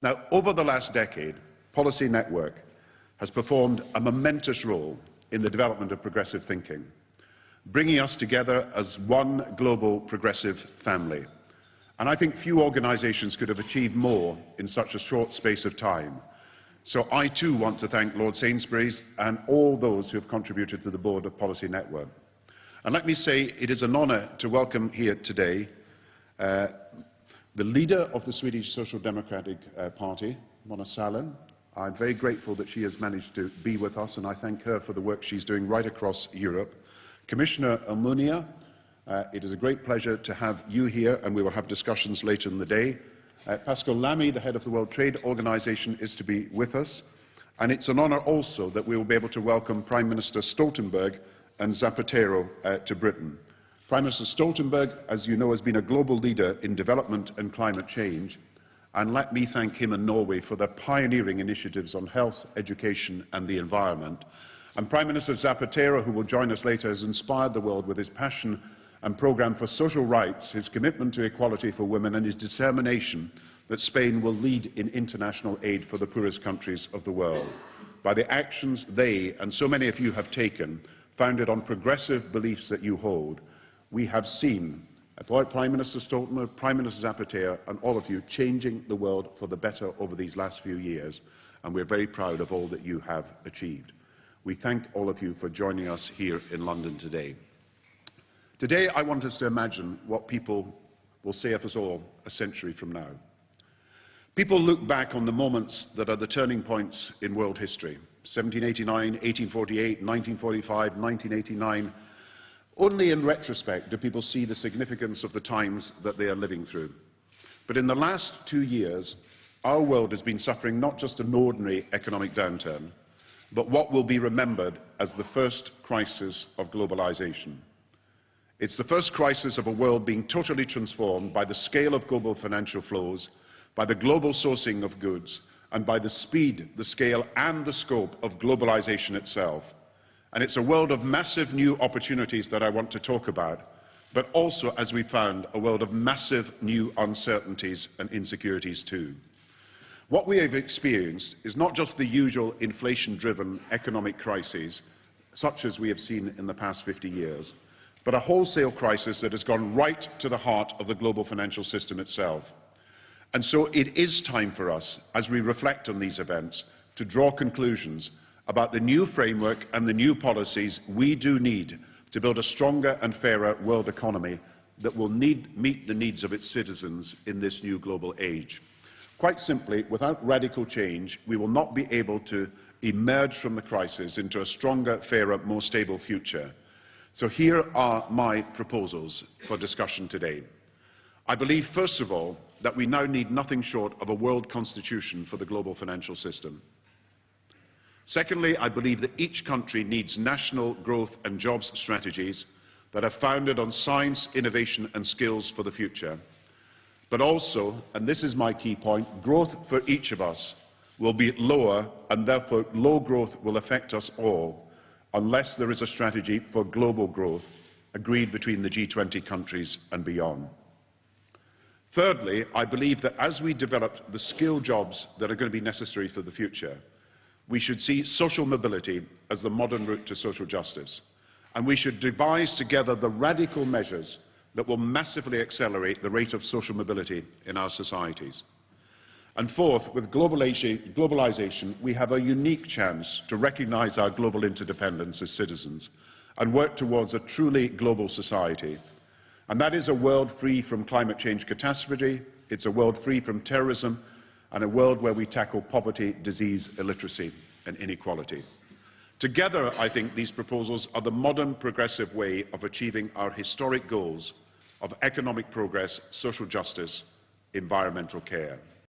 Now, over the last decade, Policy Network has performed a momentous role in the development of progressive thinking, bringing us together as one global progressive family. And I think few organisations could have achieved more in such a short space of time. So I too want to thank Lord Sainsbury's and all those who have contributed to the board of Policy Network. And let me say it is an honour to welcome here today the leader of the Swedish Social Democratic Party, Mona Sahlin. I'm very grateful that she has managed to be with us, and I thank her for the work she's doing right across Europe. Commissioner Almunia, it is a great pleasure to have you here, and we will have discussions later in the day. Pascal Lamy, the head of the World Trade Organization, is to be with us. And it's an honour also that we will be able to welcome Prime Minister Stoltenberg and Zapatero to Britain. Prime Minister Stoltenberg, as you know, has been a global leader in development and climate change. And let me thank him and Norway for their pioneering initiatives on health, education and the environment. And Prime Minister Zapatero, who will join us later, has inspired the world with his passion and programme for social rights, his commitment to equality for women and his determination that Spain will lead in international aid for the poorest countries of the world. By the actions they and so many of you have taken, founded on progressive beliefs that you hold, we have seen Prime Minister Stoltenberg, Prime Minister Zapatero and all of you changing the world for the better over these last few years, and we're very proud of all that you have achieved. We thank all of you for joining us here in London today. Today, I want us to imagine what people will say of us all a century from now. People look back on the moments that are the turning points in world history, 1789, 1848, 1945, 1989. Only in retrospect do people see the significance of the times that they are living through. But in the last 2 years, our world has been suffering not just an ordinary economic downturn, but what will be remembered as the first crisis of globalization. It's the first crisis of a world being totally transformed by the scale of global financial flows, by the global sourcing of goods, and by the speed, the scale and the scope of globalization itself. And it's a world of massive new opportunities that I want to talk about, but also, as we found, a world of massive new uncertainties and insecurities too. What we have experienced is not just the usual inflation-driven economic crises, such as we have seen in the past 50 years, but a wholesale crisis that has gone right to the heart of the global financial system itself. And so it is time for us, as we reflect on these events, to draw conclusions about the new framework and the new policies we do need to build a stronger and fairer world economy that will meet the needs of its citizens in this new global age. Quite simply, without radical change, we will not be able to emerge from the crisis into a stronger, fairer, more stable future. So here are my proposals for discussion today. I believe, first of all, that we now need nothing short of a world constitution for the global financial system. Secondly, I believe that each country needs national growth and jobs strategies that are founded on science, innovation and skills for the future. But also, and this is my key point, growth for each of us will be lower, and therefore low growth will affect us all unless there is a strategy for global growth agreed between the G20 countries and beyond. Thirdly, I believe that as we develop the skill jobs that are going to be necessary for the future, we should see social mobility as the modern route to social justice, and we should devise together the radical measures that will massively accelerate the rate of social mobility in our societies. And fourth, with globalization, we have a unique chance to recognize our global interdependence as citizens and work towards a truly global society. And that is a world free from climate change catastrophe, it's a world free from terrorism, and a world where we tackle poverty, disease, illiteracy and inequality. Together, I think these proposals are the modern progressive way of achieving our historic goals of economic progress, social justice, environmental care.